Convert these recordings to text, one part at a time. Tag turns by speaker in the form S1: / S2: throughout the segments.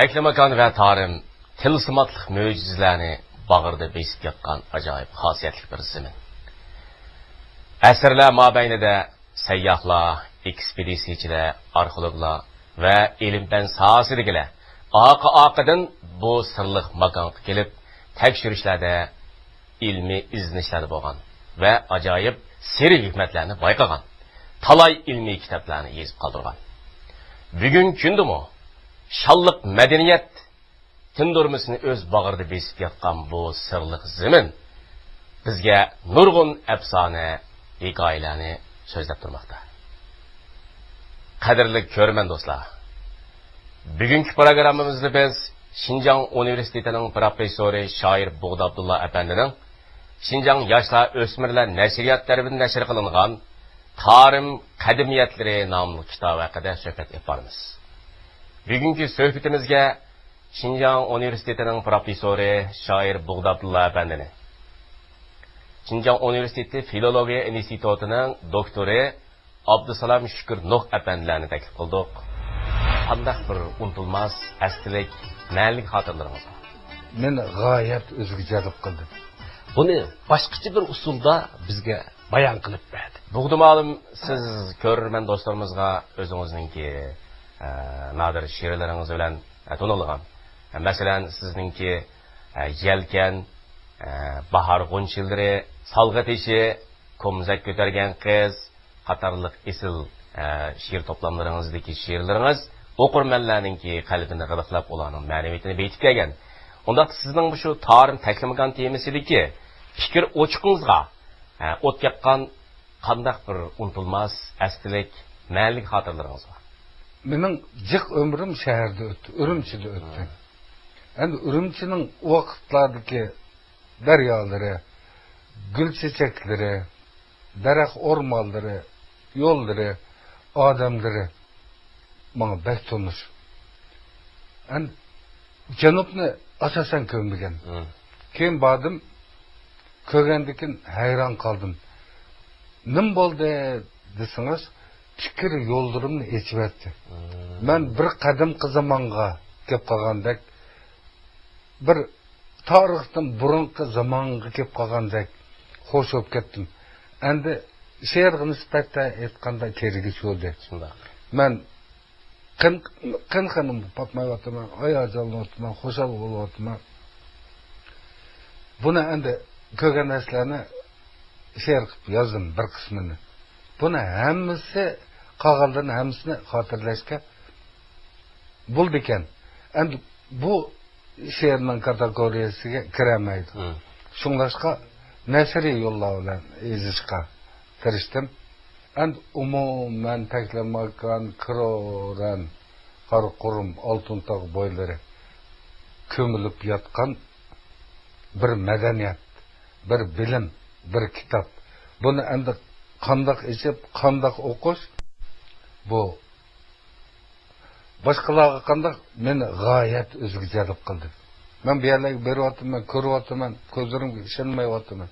S1: Teklimakan ve tarım, tılsımatlık möcüzelerini bağırda besip yatkan acayip hasiyetlik bir zemin. Əsrlər mabeynide seyyahlar, ekspedisiyiciler, arkeologlar ve ilimden sahasıdikiler aqıdan bu sırlıq makanqa kelip tekşürüşlerde ilmi izlenişlerde boğan ve acayip seri hikmetlerini bayqagan, talay ilmi kitaplarını yazıp kaldırgan. Bugün kündü mü? Şallık medeniyet tindurmasını öz bağırda besip yatkan bu sırlıq zemin bizge nurgun efsane hikayelerini sözlep durmakta. Kadirli körmen dostlar, bugünkü programımızda biz Şinjan Üniversitesi'nin profesörü şair Buğda Abdullah Efendi'nin Şinjan Yaşlar Ösmirler Neşriyat tarafından neşr kılıngan Tarım Kadimiyetleri namlı kitabı hakkında sohbet yaparız. Bugünkü sohbetimizge Şinjan Üniversitesi'nin profesörü şair Buğda Abdullah Efendi'ni, Şinjan Üniversitesi Filologiya İnstitutu'nun doktoru Abdusalam Şükür Nuh Efendilerini teklif kıldık. Qandaq bir unutulmaz əstilik, mənlik hatırlarınız var?
S2: Men gayet özgücelik kıldım.
S3: Bunu başqacha bir usulda bizge bayan qilib berdi.
S1: Buğdu malum siz körmen dostlarımızga özünüzninki nadir şiirleriniz bilen tonulgan. Mesela sizninki Yelken, Bahar Gunçildiri, Salgıt işi, Komzak Götergen Kız, qatarlıq esil şiir toplamlarınızdaki şiirleriniz okurmenlerinki kalbini gıdıqlap olanın məneviyetini beytip gelgen. Onda sizin bu şu tarım teklimakan temesideki fikir oçuğunuzga ot yapkan qandaq bir unutulmaz əstilik, mənlik hatırlarınız var?
S2: Benim cık ömrüm şehirde öttü, Ürümçi'de öttü. Yani Ürümçi'nin o vakitlardaki deryaları, gül çiçekleri, derek ormanları, yolları, adamları bana bek tanış. Yani Canup'ni asasen kömbigen. Kim badım kögendikin hayran kaldım. Nim boldu desiniz, fikir yoldurumni içiverdi. Ben bir kadim zamanға kep kalgandek, bir tarihten burunki zamanға kep kalgandek hoş olup kettim. Endi şehirge nisbette etqanda kerigi oldu. Ben qın patmay oturman, ayacalı oturman, hoşal olup oturman. Buna endi kögen eslerini şehir qilib yazdım bir kısmını. Buna hemmisi qağaldan hemmisini hatırlaşka buldu eken. Endi bu şehirnin kategoriyasiga kiremeydi. Şunlaşka nesri yolla bilen ezişka kiriştim. Endi umumen teklimakan, kiroran, Qarqurum, Altıntağ boyları kömülüp yatkan bir medeniyet, bir bilim, bir kitap. Bunu endi qandaq içip, qandaq okuş, bu başkalarga qandaq meni gayet özgücelik kıldı. Ben bir yerlerge berip atıman, körüp atıman, gözlerimge işenmey atıman.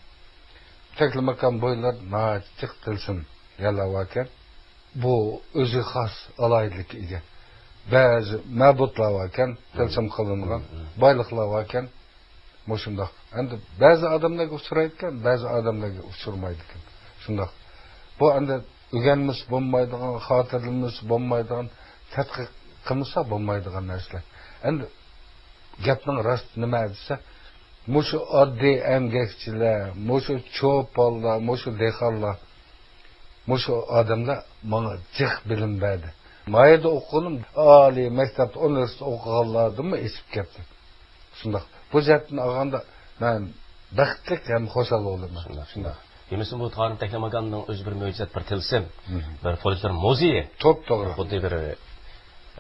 S2: Teklimakan boylar naçık tılsım yalavaken, bu özü has alaylık ege. Bazı mabutlar varken, tılsım kılıngan, baylıklar varken, moşundaq. Endi bazı adamlarga uçuraydigan, bazı adamlarga uçurmaydigan. Şundaq. Bu endi ögenimiz bolmaydigan, hatırlımız bolmaydigan, tadqiq qilmasa bolmaydigan narsalar. Endi gapning rost nima desa, mushu oddiy emgakchilar, mushu cho'ponlar, mushu dehqonlar, mushu odamlar menga jiq bilim berdi. Mayda o'qidim, oliy maktabda, universitet o'qiganlarni esib ketdi. Shundaq. Bu jihatdan olganda men baxtli ham xo'shal bo'ldim.
S1: Shundaq. Demişsin bu tarım teklimakanning o'z bir mo'jizat, bir tilsim, bir folklor muzeyi.
S2: To'g'ri.
S1: Xuddi bir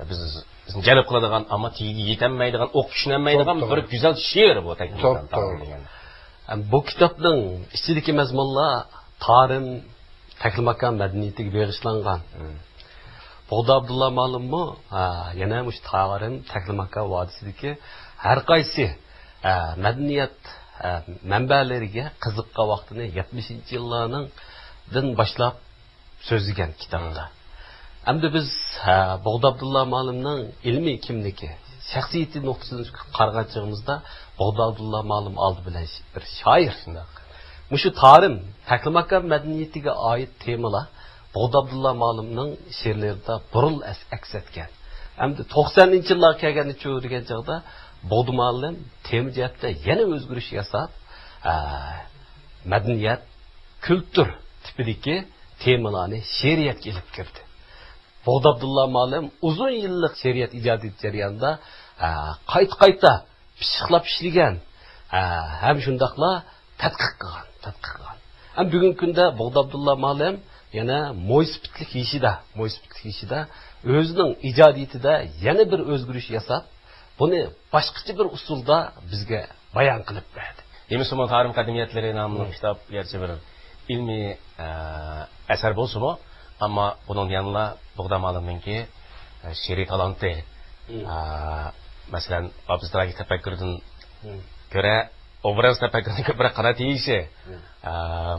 S1: bizni jalb qiladigan, ammo tiyiga yetenmaydigan, o'qib tushunolmaydigan bir güzel she'r bu teklimakan degan.
S3: Bu kitobning ichidagi mazmunlar tarım teklimakan madaniyatiga bag'ishlangan. Buğda Abdullah ma'lummi? Yana mush tarım teklimakan vodisidagi har qaysi madaniyat manbalariga qiziqqan vaqtini 70-yillarning boshlab so'zlagan kitobda. Hamda biz Buğda Abdullah ma'lumning ilmiy kimligi, şahsiyeti noktasından qargan chig'imizda Bog'da Abdulla ma'lum oldi bilan bir shoir shundoq. Mushu tarim, taklimakam madaniyatiga oid temalar Bog'da Abdulla ma'lumning she'rlarida burul aks etgan. Hamda 90-yillarga kelganda degan chog'da Bog'da ma'lum tema jihatda yana o'zgarish yasab, madaniyat, kultur tipidagi temalarni she'riyatga ilib kirdi. Bog'da Abdulla ma'lum uzun yillik she'riyat ijodiyat jarayonida qayta pishiqlab ishlagan, ham shundaqla tadqiq qilgan. Ham bugungi kunda Bog'da Abdulla ma'lum yana mo'ysipitlik ishida o'zining ijodiyatida yana bir o'zgarish yasab, buni boshqacha bir usulda bizga bayon qilib berdi.
S1: Demisimi Tarim qadimiyatları namlı kitap gerçi bir ilmi eser bolsunmu, ama bunun yanına Bog'da ma'lumninki şiiri talantı. Mesela abstract tefekkürden göre obraz tefekkürden köpüre kanat yiyişi.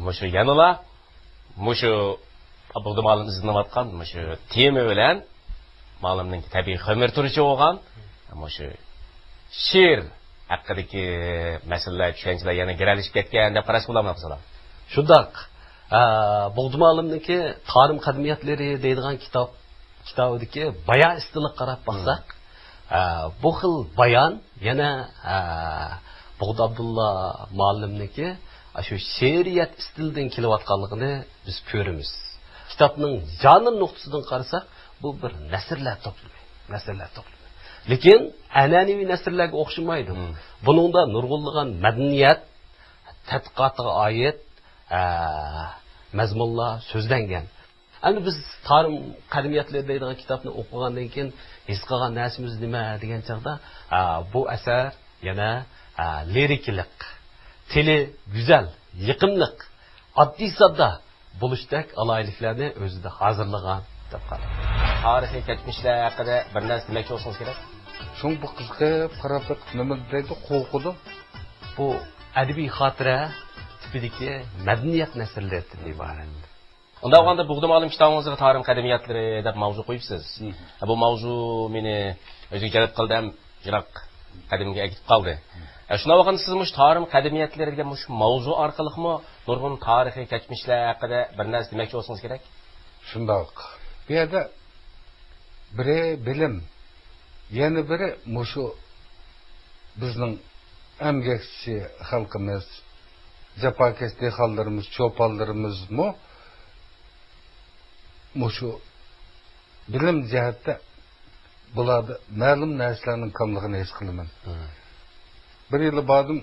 S1: Muşu yanıla, muşu Bog'da ma'lum izinlavatkan, muşu temi ölen, ma'lumninki tabii hömer turuşu olgan, muşu şiir hakkındaki meseleler, düşünceler yana girelişip ketken de parası bulamazlar.
S3: Shundoq. Bog'da ma'lumniki Tarim qadimiyatları deydigan kitobidagi bayon istiloh qarab baxsak, bu xil bayon yana Bog'da Abdulla ma'lumniki shu she'riyat istilidan kelayotganligini biz ko'ramiz. Kitobning janr nuqtasidan qarasak, bu bir nasrlar to'plami. Lekin an'anaviy nasrlarga o'xshamaydi. Buningda nurg'unlagan madaniyat, tadqiqotga oid mazmunlar so'zlangan. Endi biz Tarim qadimiyatlar deydigan kitobni o'qigandan keyin his qilgan narsamiz nima degan chaqda, bu asar yana liriklik, tili go'zal, yiqimliq, oddiy sodda bo'lishdek alayliklarni o'zida hozirlagan deb qaradim.
S1: Tarixiy geçmişler haqida bir narsa demoqchi bo'lsangiz kerak.
S2: So'ng bu qizga qarab nima deydi, qo'rqudi.
S3: Bu adabiy xotira tipidagi madaniyat nasrlaridan iborat.
S1: Unda olganda Bog'da ma'lum kitobingizga Tarim qadimiyatları deb mavzu qo'yibsiz. Bu mavzu meni o'ziga jalb qildi, ham jiroq qadimga ketib qoldi. Shuna olganda siz mush Tarim qadimiyatlariga mush mavzu orqaliqmi nurg'un tarixiy geçmişler haqida bir narsa demoqchi bo'lsangiz kerak.
S2: Shundoq. Bu yerda biri bilim, yana biri mushu bizning emgakchi xalqimiz, japakesh dehqonlarimiz, cho'ponlarimizmi mushu bilim jihatda bularda ma'lum narsalarning kamligini his qilaman. Bir yil bordim,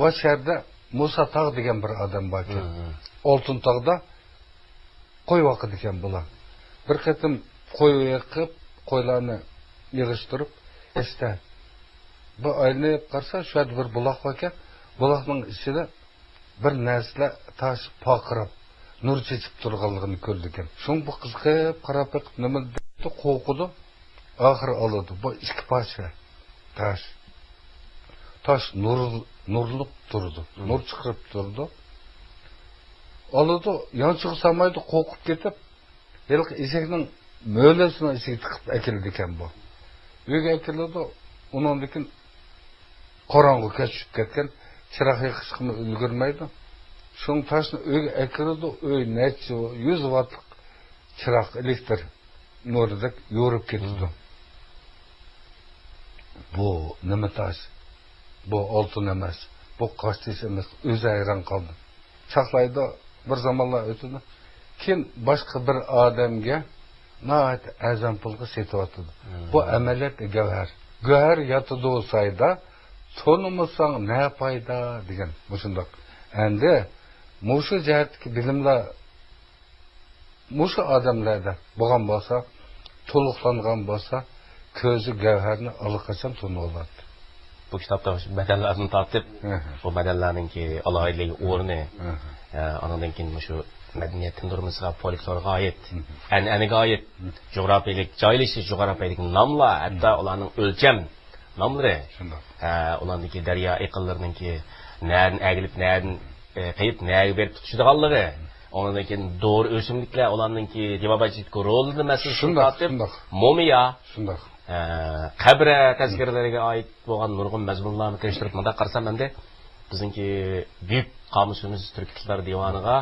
S2: Vasharda Musa Tog' degan bir odam bor ekan. Oltin tog'da qo'y vaqt ekan bular. Bir qatim qo'y yoqib, qo'ylarni yig'ishtirib, işte bu aylanib qarsa, shu yerda bir buloq bor ekan. Buloqning ichida bir narsa tosh poqirib, nur chechib turganligini ko'rdi ekan. So'ng bu qizqib qarab nima dedi, qo'rqdi. Oxir oladi. Bu ikki parcha tosh nurlib turdi. Nur chiqib turdi. Oladi, yanchiq samaydi, qo'rqib ketib, yilqi eshakning mo'lasini ichiga tiqib akildi ekan bu. Uyga akildi, undan keyin qorong'i tushib ketgan, chiroq yoqishni ulgurmaydi. So'ng toshni uyga akildi, uy necha 100 wattlik chiroq elektr nurida yorib ketdi. Bu nima tosh? Bu oltin emas, bu qo'shtish emas, o'zi hayron qoldi. Chaqlaydi, bir zamonlar o'tdi. Keyin boshqa bir odamga nahayat azam pulga setyapti. Bu amaliyat gavhar. Gavhar yotidi o'sayda, to'nimasang ne foyda degan shundoq. Endi mushu jihatdagi bilimlar mushu odamlarda bo'lgan bo'lsa, to'liqlangan bo'lsa, ko'zi gavharni allaqachon to'nib oladi.
S1: Bu kitapta bedellerini tartib, bu bedellerninki alaylığı uğrunu, anından keyin şu medeniyetin durumuna, folklorga ait, an'anaga ait, coğrafiyalik joylashish, coğrafiyalik namlar, hatta ularning o'lcham namlari, ularninki daryo iqinlarininki nereden egilib, nereden qayib, nereye berib tutishdiganligi, ondan keyin doğru o'simliklar, ularninki demobachilik rolini masalasini tartib, momiya, qabra tazkiralariga oid bo'lgan nurg'un mazmunlarni kirishtirib munda qarsam menda bizningki buyuk qomusimiz turk tillar divoniga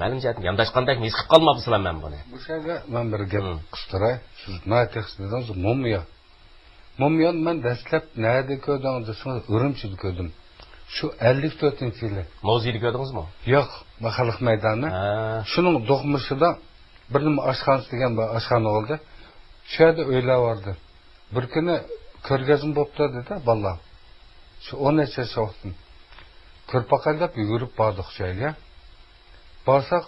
S1: ma'lum jihatdan yondashgandek his qilib qolmabsizlar men buni.
S2: Bu yerga men bir gap qisqiray. Siz natiq dedingiz, mumiya. Mumiyani men dastlab nerede ko'rdim desangiz, Urumchida ko'rdim. Shu 54-yili.
S1: Mavzuyda ko'rdingizmi?
S2: Yo'q, Xalq maydoni. Shuning do'qmishida bir nima oshxonasi degan bir oshxona oldi. Shu yerda o'ylab vardı. Bir kuni ko'rgazim bo'pti dedi balla. Shu 10 yosh vaqtim. Ko'rpaqallab yugurib bordik shu yerga. Borsak,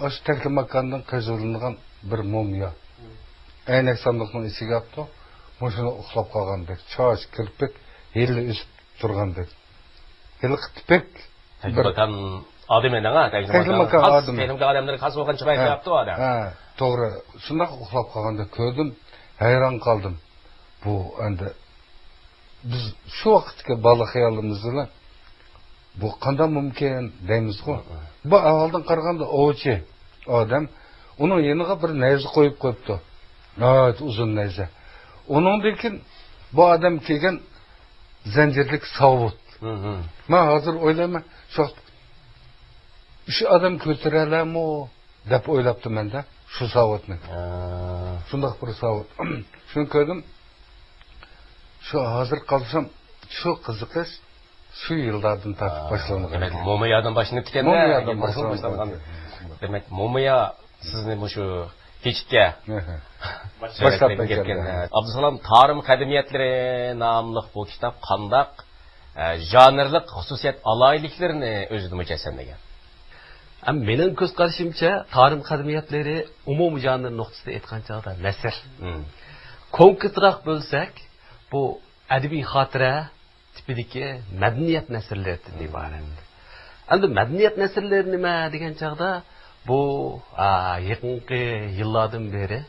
S2: osh takli makondan qazilingan bir mumiya. Aynak sandiqning ichiga olibdi. Mushuni uxlab qolgandek, choch, kirpik, yili o'sib turgandek. Yili tipik
S1: bir odam endi-a,
S2: taklimakan odam.
S1: Menimga odamlar xas bo'lgan chiroy yapti u odam.
S2: Ha, to'g'ri. Shunday uxlab qolganda ko'rdim, hayron qoldim. Bu endi biz shu vaqtga balo xayolimiz bilan bu qanday mumkin deymiz-ku. Bu avvaldan qaraganda ovchi odam uning yeniga bir nayza qo'yib qo'yibdi. Nihoyat uzun nayza. Onundan bu adam kelgan zanjirlik savut. Men hozir o'ylayman, shu adam ko'taralamu deb o'ylabdim menda, shu savutni. Shundoq bir savut. Shuni ko'rdim. Shu hozir qolsam, shu qiziqish shu yillardan tortib boshlangan.
S1: Demak, momiyadan boshlanib ketganda,
S2: momiyadan boshlangan.
S1: Demak, momiya sizni shu keçitga
S2: başlab ketgan.
S1: Abdusalom Tarim qadimiyatlari nomli bu kitob qandaq janrlik xususiyat alayliklarini o'zida mujassamlagan.
S3: Mening ko'z qarashimcha Tarim qadimiyatlari umumiy janr nuqtasida aytgan chog'da nasr. Konkretroq bo'lsak, bu adabiy xotira tipidagi madaniyat nasrlaridan iborat. Endi madaniyat nasrlari nima degan chog'da bu yaqinqi yillardan beri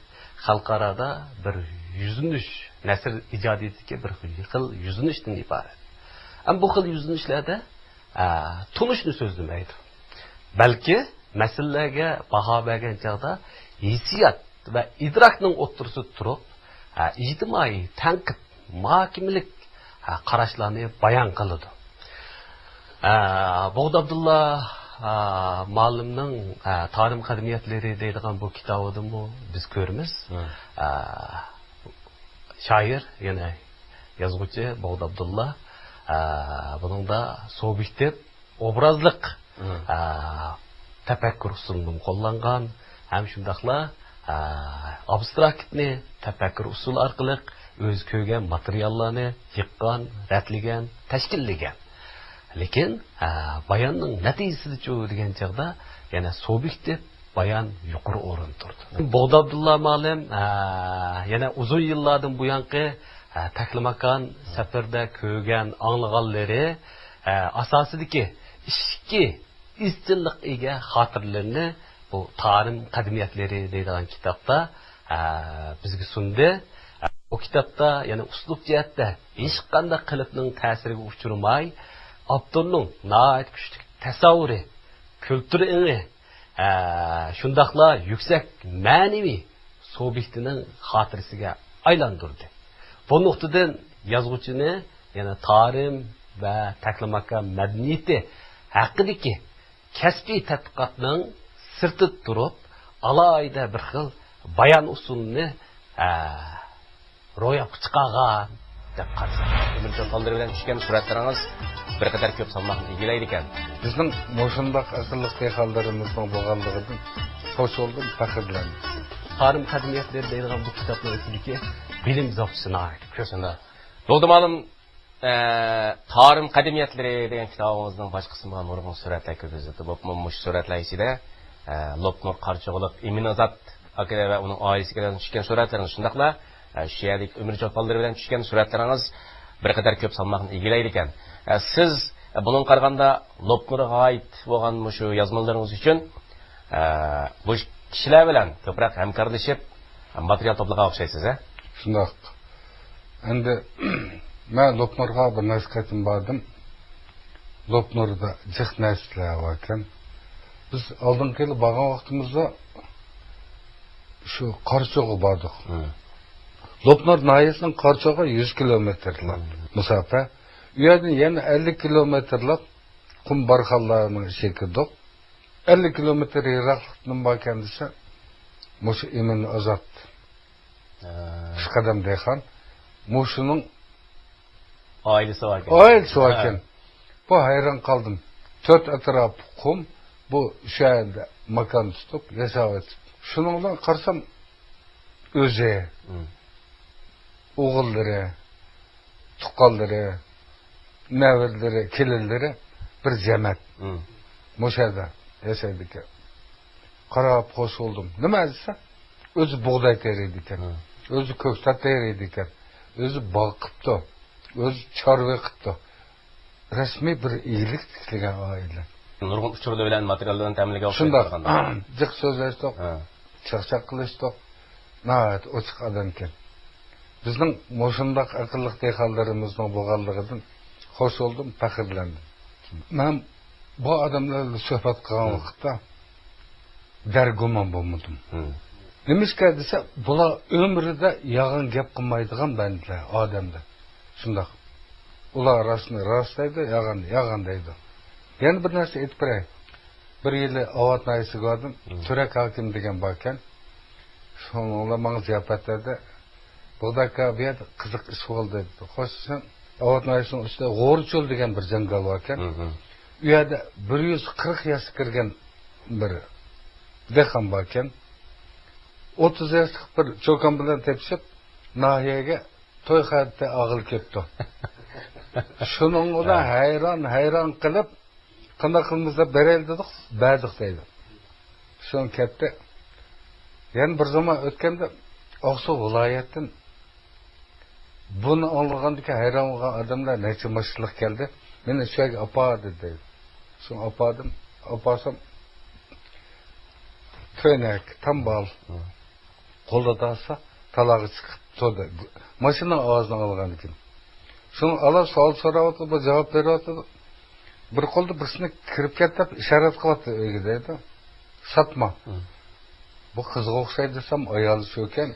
S3: xalqarada bir yuzinish nasr ijodiyatiga bir xil yuzinishdan iborat. Bu xil yuzinishlarda tunishni so'zlamaydi. Balki masalalarga baho bergan chog'da hissiyot va idrokning o'ttirisida turib, ijtimoiy tanqid, muhokimalik qarashlarni bayon qiladi. Bog'da Abdulla Ma'lumning Tarim qadimiyatlari deydigan bu kitobida biz ko'ramiz. Shoir, yana yozuvchi Bog'da Abdulla buningda sub'ektiv obrazliq tafakkur usulini qo'llangan, ham shundaqla abstraktni tafakkur usuli orqali o'z ko'rgan materiallarni yiqqan, ratlagan, tashkillagan. Lekin bayonning natijasida-chu degan chog'da yana sub'ektiv bayon yuqori o'rin turdi. Bog'da Abdulla Ma'lum yana uzun yillardan buyanqi taklimakan safarda ko'rgan, anglaganlari asosidagi ikki izchillik ega xotirlarni bu Tarim qadimiyatlari deydigan kitobda bizga sundi. O kitobda yana uslub jihatda hech qanday qilibning ta'siriga uchramay, avtorning nihoyat kuchli tasavvuri, kulturi, shundaqla yuksak ma'naviy sub'ektining xotirasiga aylantirdi. Bu nuqtadan yozuvchini yana Tarim va taklimakan madaniyati haqidagi kasbiy tadqiqotning sirtida turib, alohida bir xil bayon usulini ro'yobga chiqargan deb qarasak.
S1: Umurjon Toldir bilan tushgan suratlaringiz bir qadar ko'p salmoqni egallaydi ekan.
S2: Bizning mo'shundoq aqlli qiyoqlarimizning bo'lganligidan xo'sh oldum, faxrlandim.
S3: Tarim qadimiyatlari deydigan bu kitobning ichidagi bilim zobtisini ko'rsana.
S1: Bo'ldi ma'lum Tarim qadimiyatlari degan kitobimizning bosh qismiga nurg'un suratlar ko'rsatildi. Bu mush suratlar ichida Lopnur Qarchig'liq, Eminazat aka va uning oilasiga tushgan suratlarni shundaqla shu yerlik Umurjon Toldir bilan tushgan suratlaringiz bir qadar ko'p salmoqni egallaydi ekan. Siz bunun qaraganda Lopnurga oid bo'lgan shu yozmalaringiz uchun bu kishilar bilan ko'proq hamkorlashib material to'plagan o'xshaysiz, a?
S2: Shundoq. Endi men Lopnurga bir nasihatim bordim. Lopnurda jiq narsalar bor ekan. Biz oldin kelib borgan vaqtimizda shu Qarchig'ga bordik. Lopnor nayesinin Qarchoqqa 100 kilometrlik musafa. U yerdan yana 50 kilometrlik qum barxanlarning shekildoq 50 kilometr yiroqlikdan borgan desa, mushu Emin Ozod Pishqadam Dehqon mushuning
S1: Ailesi var.
S2: Ailesi varken. Bu hayran kaldım. 4 atraf kum. Bu şu anda makan tutup yaşavat. Şununla karsam öze, oğulları, tukalları, nevirleri, kelilleri bir cemet. Moşada yaşaydık. Karab hoş oldum. Ne mezse? Özü buğday teriydik. Özü köksat teriydik. Özü bakıptı. Öz çarvı qıptı. Resmi bir iyilik tikilgan aile.
S1: Nurg'un uchurli bilan materiallardan ta'minlagan
S2: Shundoq. Jiq so'zlashdik. Chaqchaq qilishdik. Nahayat ochiq odam ekan. Bizning moshundoq aqlli dehqonlarimizning bo'lganligidan xush oldum, faxrlandim. Men bu odamlar bilan suhbat qilgan vaqtda dargumon bo'lmadim. Nimishqa desa, bular umrida yag'in gap qilmaydigan bandlar, odamlar. Shundoq. Ular rastni rastlaydi, yag'an deydi. Yana bir narsa aytib beray. Bir yili Avat nayisi ko'rdim, Turak hokim degan bor ekan. Shuninglar menga ziyofatlarda Bo'daka bu yerda qiziq ish bo'ldi dedi. Xo'sh, Avat nayisining ustida G'o'rcho'l degan bir jangal bor ekan. U yerda 140 yoshga kirgan bir dehqon bor ekan. 30 yoshlik bir cho'kan bilan tepishib, nahiyaga to'y xatda og'il ketdi. Shuning bilan hayron qilib, qanday qilamiz deb beraylik dedik, berdik deydi. Shun ketdi. Yana bir zaman o'tganda Oqsu viloyatidan buni olgandiki hayron bo'lgan odamlar necha mashhurlik keldi. Meni shu yerga opadi dedi. Shun opadim, opasam ko'nak, tambal qo'lda olsa, talog'i chiqib turdi. Mashina ovozini olgan ekan. Shuni ala savol so'rayotdi, bu javob beryapti. Bir qo'lda birisini kirib ketib ishorat qilyapti uyga deydi. Satma. Bu qizga o'xshaydi desam, ayoli shu ekan.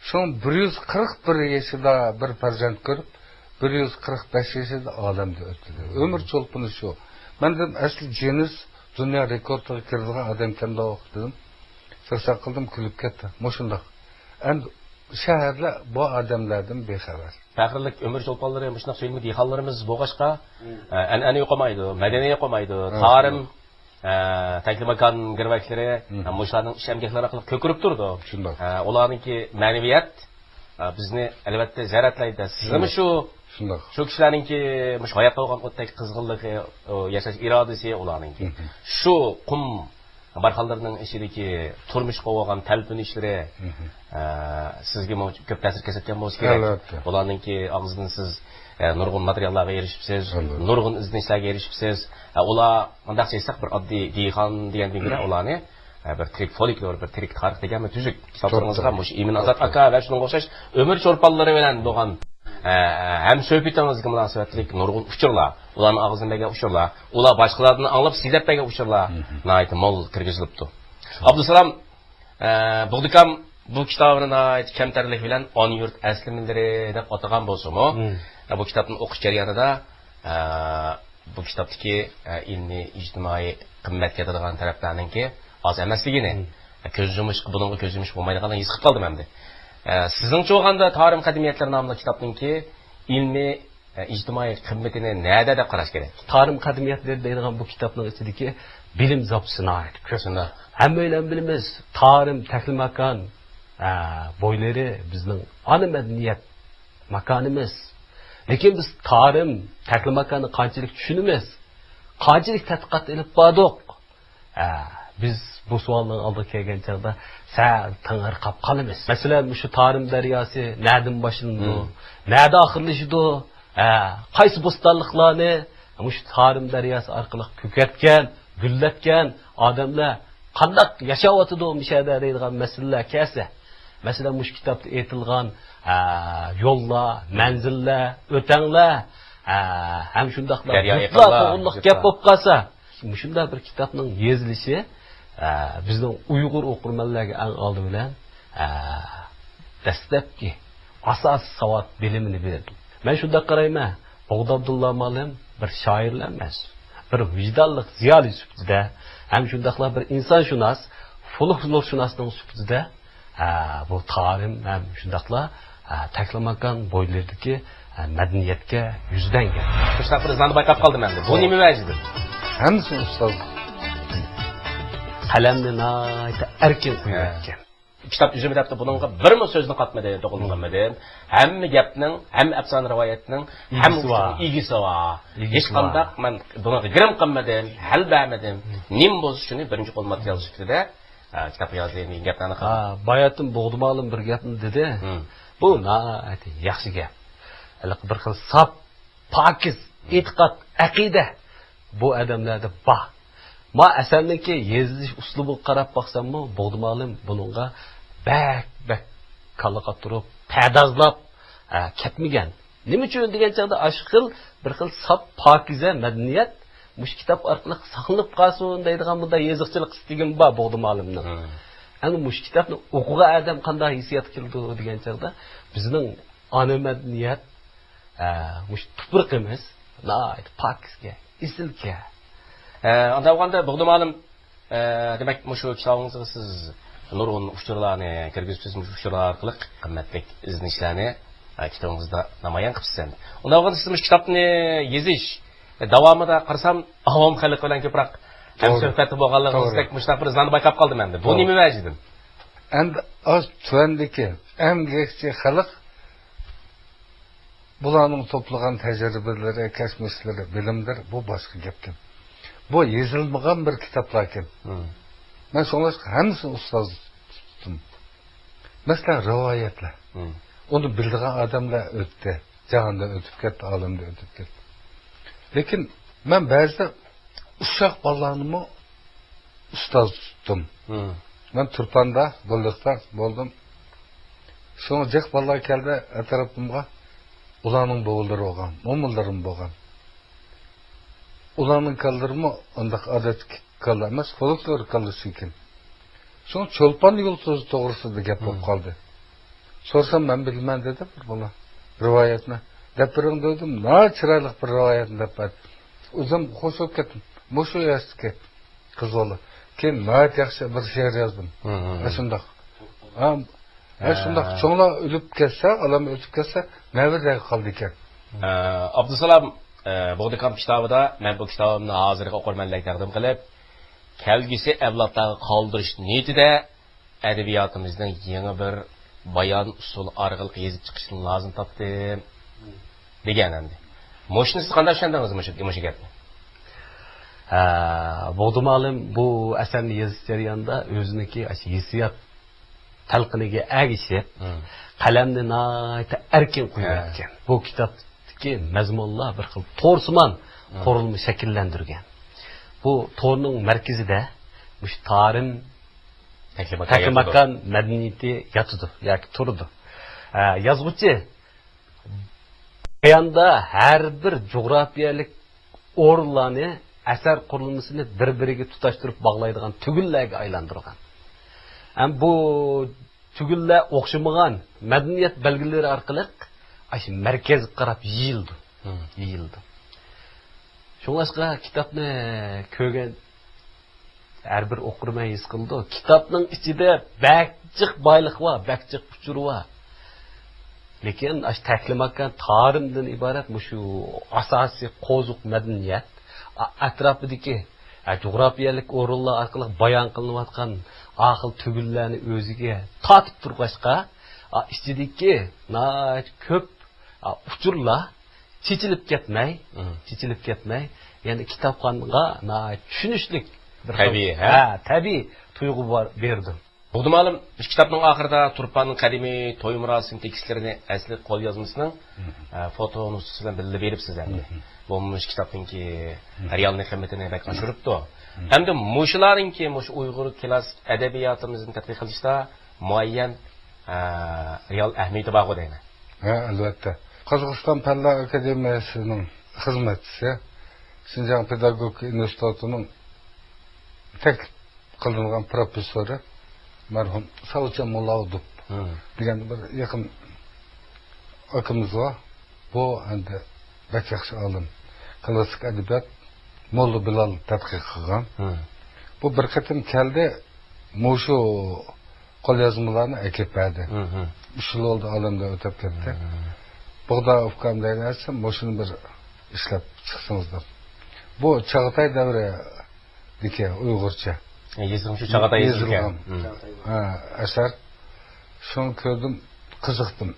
S2: Shun 141 yoshida bir farzand ko'rib, 145 yoshida olamda o'tdi. Umr cho'lpini shu. Men dedim, asli jenis dunyo rekordiga kiradigan odam kanda o'qidim. Sirsa qildim, kulib ketdi. Mushundoq. Endi shaharlar bu odamlardan bexabar.
S1: Faxrlik ömür çolpanları, müşnak söylemi dehqonlarimiz bo'lg'ashqa, an'ana yo'qolmaydi, madaniyat yo'qolmaydi, tarim, taklimakan girvaklari, mushlarning ish amgaklari qilib ko'kirib turdi.
S2: Shundoq.
S1: Ularningki ma'naviyat bizni albatta zaratlaydi. Sizmi shu
S2: Shundoq.
S1: Shu kishilarningki mush hayotda bo'lgan o'tdagi qizg'inligi, yashash irodasi ularningki. Shu qum barxanlarning ichidagi turmushga bo'lgan talpinishlari sizga ko'p ta'sir ko'rsatgan bo'lsa kerak. Ularningki og'zidan siz nurg'un materiallarga erishibsiz, nurg'un izlanishlarga erishibsiz. Ular undaq desak bir oddiy dehqon degandan ko'ra ularni bir tirik folklor, bir tirik tarix deganmi tuzuk kitoblaringizga mush Emin Ozod aka va shunga o'xshash umr cho'rpanlari bilan bo'lgan ham suhbatingizga munosabatlik nurg'un uchurlar, ularning og'zidagi uchurlar, ular boshqalardan anglab sizlatmagan uchurlar nayt mol kirgizilibdi. Abdusalom Bug'dikam bu kitobni nayt kamtarlik bilan on yurt aslimlari deb atagan bo'lsa-mu, bu kitobni o'qish jarayonida bu kitobdagi ilmiy ijtimoiy qimmatga yetadigan taraflarninki oz emasligini, ko'z yumish, buningga ko'z yumish bo'lmaydiganini his qilib qoldim endi. Sizningcha bo'lganda Tarix qadimiyatlar nomli kitobninki ilmiy ijtimoiy qimmatini nada deb qarash kerak?
S3: Tarix qadimiyatlar deydigan bu kitobning ichidagi bilim zapsini ayt. Ko'sunda hammalar bilamiz, tarix taklimakan boylari bizning ana madaniyat makonimiz. Lekin biz tarix taklimakani qanchalik tushunamiz? Qanchalik tadqiqot qilib bordik? Biz bu savolning oldiga kelgan chaqda sal tang'irqab qolamiz. Masalan, shu Tarim daryosi na'dan boshlandi, na'da oxirlashdi, qaysi bo'stonliqlarni shu Tarim daryosi orqali ko'katgan, gullatgan odamlar qanday yashayotdi o'mishada deydigan masalalar kelsa. Masalan, shu kitobda aytilgan yo'llar, manzillar, o'tanglar, ham shundaqlar mutlaq gap bo'lib qolsa, shunda bir kitobning yozilishi bizning Uyg'ur o'qirmanlarga eng oldi bilan dastlabki asos savod bilimini berdi. Men shunda qarayman, Bog'da Abdulla Malim bir shoirlar emas, bir vijdonli ziyoli sifatida, ham shundaqla bir insonshunos, folklorshunosning sifatida bu tarix ham shundaqla taklamakan bo'ylardagi madaniyatga yuzlangan.
S1: Shunaqa bir izlarni bayqab qoldim endi. Bu nima vajidir?
S2: Hammasi ustoz.
S3: Qalamni nayta erkin qo'yayotgan.
S1: Kitap yüzümü depti bununla bir mi sözünü katmadı, dokunulmadı. Hem gapning, hem efsane rivayetning, hem ilgisi var. Hiç kandak ben buna girim qilmadim, hal bermedim. Nim bozuşunu birinci kol materyal şeklinde kitap yazdığım gaplarni qildim.
S3: Bayatim Bog'dumalim bir gapni dedi. Bu nayta yaxshi gap. Iliq bir xil sap, pokiz, e'tiqod, aqida bu odamlarda bor. Ma asarniki yezish uslubiga qarab baqsammi, Bog'dumalim buningga bak qalliqa turib, padazlab ketmagan. Nima uchun degan chaqda ashqil bir xil sap, pokiza madaniyat mush kitob orqali saqlanib qolsin deydigan bunda yeziqchilik istigim bor Bog'dumalimning. Ana mush kitobni o'qigan odam qanday hissiyat keldi degan chaqda bizning ana madaniyat mush tuproqimiz nayt pokizga, isilga.
S1: Anda olganda Bog'dumalim demak mushu kitobingizda siz nurg'un uchurlarni kirgizibsiz, mushu uchurlar orqali qimmatli iznishlarni kitobingizda namoyon qilibsiz. Unda olganda siz mush kitobni yozish davomida qarasam avom xalq bilan ko'proq ham suhbatda bo'lganligingizdek mushtaq bir izlarni bayqab qoldim endi. Bu nima vajidir?
S2: Endi oz tuandiki emgekchi xalq bularning to'plagan tajribalari, kashfiyotlar, bilimlar bu boshqa gapdir. Bu yozilmagan bir kitoblar ekan. Men so'nglish hammasini ustozdim. Masalan, rivoyatlar. Uni bildigan odamlar o'tdi, jahonda o'tib ketdi, olamda o'tib ketdi. Lekin men ba'zida ushoq bolalarni ustoz tutdim. Men Turpanda, Bo'lliqda bo'ldim. So'ng jiq bolalar keldi atrofimga. Ularning bo'g'illari bo'lgan, mo'minlarim bo'lgan. Ularning kallarimi undaq odat kallar emas, folklor kallasi ekan. So'ng Cho'lpon yulduzi to'g'risida gap bo'lib qoldi. So'rsam men bilman dedi bir bola. Rivoyatni deb biring dedim, "Na chiroyli bir rivoyatni deb aytdi." O'zim xo'shib ketdim. Mushu yashtiki qiz bola. Keyin nayt yaxshi bir she'r yozdim. Shundoq. Shundoq cho'nglar o'lib ketsa, olam o'tib ketsa, navrdagi qoldi ekan.
S1: Abdusalom Bog'dikam kitobida men bu kitobimni hozirgi o'qirmanlarga taqdim qilib, kelgusi avlodlarga qoldirish niyatida adabiyotimizning yangi bir bayon usul orqali yozib chiqishni lozim topdim degan endi. Mo'shni siz qanday tushundingiz mushu gapni?
S3: Bog'dumalim bu asarni yozish jarayonida o'ziniki hissiyot talqiniga agishib, qalamni nayta erkin qo'yayotgan. Bu kitobdagi mazmunlar bir xil to'rsimon qurilma shakllantirgan. Bu to'rning markazida mush tarim taklamakan madaniyati yotidi yoki turdi. Yozuvchi bayonda har bir jo'grafiyalik o'rinlarni asar qurilmasini bir-biriga tutashtirib bog'laydigan tugunlarga aylantirgan. Ham bu tugunlar o'xshamagan madaniyat belgilari orqali ash markazga qarab yeyildi. Shunga kitobni ko'rgan har bir o'qirman his qildi. Kitobning ichida bakchiq boylik bor, bakchiq uchur bor. Lekin ash taklamakan tarimdan iborat mushu asosiy qo'ziq madaniyat atrofidagi jo'grafiyalik o'rinlar orqali bayon qilinayotgan aql tugunlarni o'ziga tortib turg'ashqa ichidagi ko'p uchurlar chechilib ketmay, ya'ni kitobxonga tushunishlik bir tabiiy tuyg'u berdi.
S1: Bog'dumalim kitobning oxirida Turpanning qadimiy to'y murosimi tekstlarining asli qo'l yozmasining foto nusxasi bilan birga beribsiz endi. Bu kitobningki realniy qiymatini oshiribdi. Hamda mushularningki mush Uyg'ur klassik adabiyotimizni tadqiq qilishda muayyan real ahamiyati bor deyman.
S2: Albatta. Qozog'iston Fanlar akademiyasining xizmatchisi, Xinjiang pedagogika institutining taklif qilingan professori marhum Savchan Mullaudov degan bir yaqin akımız var. Bu endi bek yaxshi olim. Klassik adabiyot Molla Bilal tadqiq qilgan. Bu bir qatim keldi, mushu qo'lyozmalarni akib berdi. 3 yil oldi olimda o'tib ketdi. Bug'da ukam deylarsa, mushuni bir ishlab chiqsingizlar. Bu Chag'atay davri deke Uyg'urcha.
S1: Yezilgan Chag'atay yezilgan.
S2: Asar. Şunu ko'rdim, qiziqdim.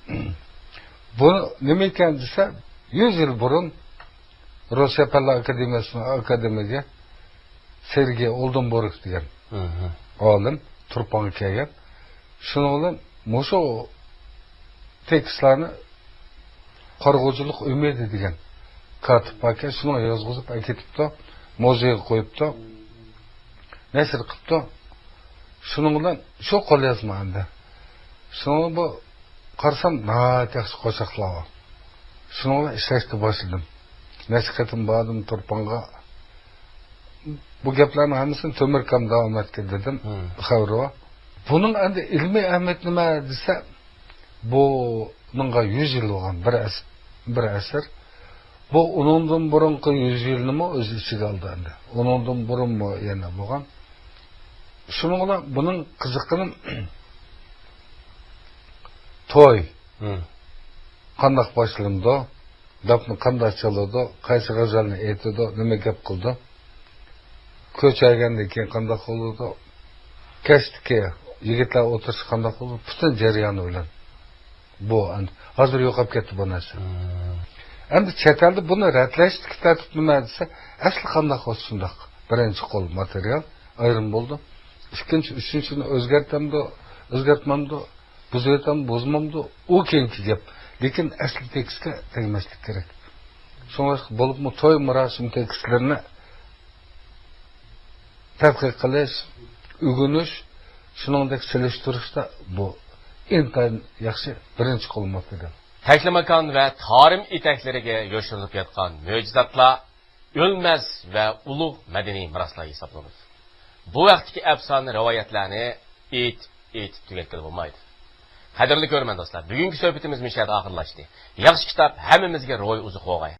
S2: Bu nima ekan desa, 100 yil burun Rossiya Fanlar akademiyaga Sergey Oldenburg degan olim Turponga kelgan. Shuning bilan mushu tekstlarni qarg'uvchilik umidi degan katib aka shuni yozg'izib ketibdi, muzeyga qo'yibdi, nashr qilibdi. Shuning bilan shu qo'lyozma endi. Şunu bu qarsam yaxshi qo'shiqlar. Shuni ishlashni boshladim. Nasihatim bordim Turponga. Bu gaplarni hammasini To'mirkam davom etgan dedim. Xavro. Buning endi ilmiy ahamiyati nima desa, buningga 100 yil bo'lgan bir asar. Bu undan burungi 100 yilni o'z ichiga oldi endi. Undan burunmi yana bo'lgan. Shuning bilan buning qiziqini to'y qandoq boshlandi, dafni qandoq chaladi, qaysi g'azalni aytdi, nima gap qildi, ko'chagandan keyin qandoq qildi, kashtga yigitlar o'tirish qandoq qildi, butun jarayoni bilan. Bu hozir yo'qolib ketdi bu narsa. Endi chet elda buni ratlash tartib nima desa, asli qandoq bo'lsa shundoq. Birinchi qo'l material ayrim bo'ldi. Ikkinchi, uchinchini o'zgartmamdi. Buzaytam, bozmamdi, u keyingi gap. Lekin asli tekstga tegmaslik kerak. Shunga bo'libmi to'y marosim tekstlarini tadqiq qilish, o'rganish, shuningdek selishtirishda bu intayin yaxshi birinchi qo'l material.
S1: Taklamakan va tarim etaklariga yo'shirilib yotgan mo'jizatlar o'lmas va ulug' madaniy meroslar hisoblanadi. Bu vaqtdagi afsona rivoyatlarni aytib tugatgan bo'lmaydi. Qadrli ko'rman do'stlar, bugungi suhbatimiz mishada oxirlashdi. Yaxshi kitob hammamizga ro'y uzuq bo'lg'ay.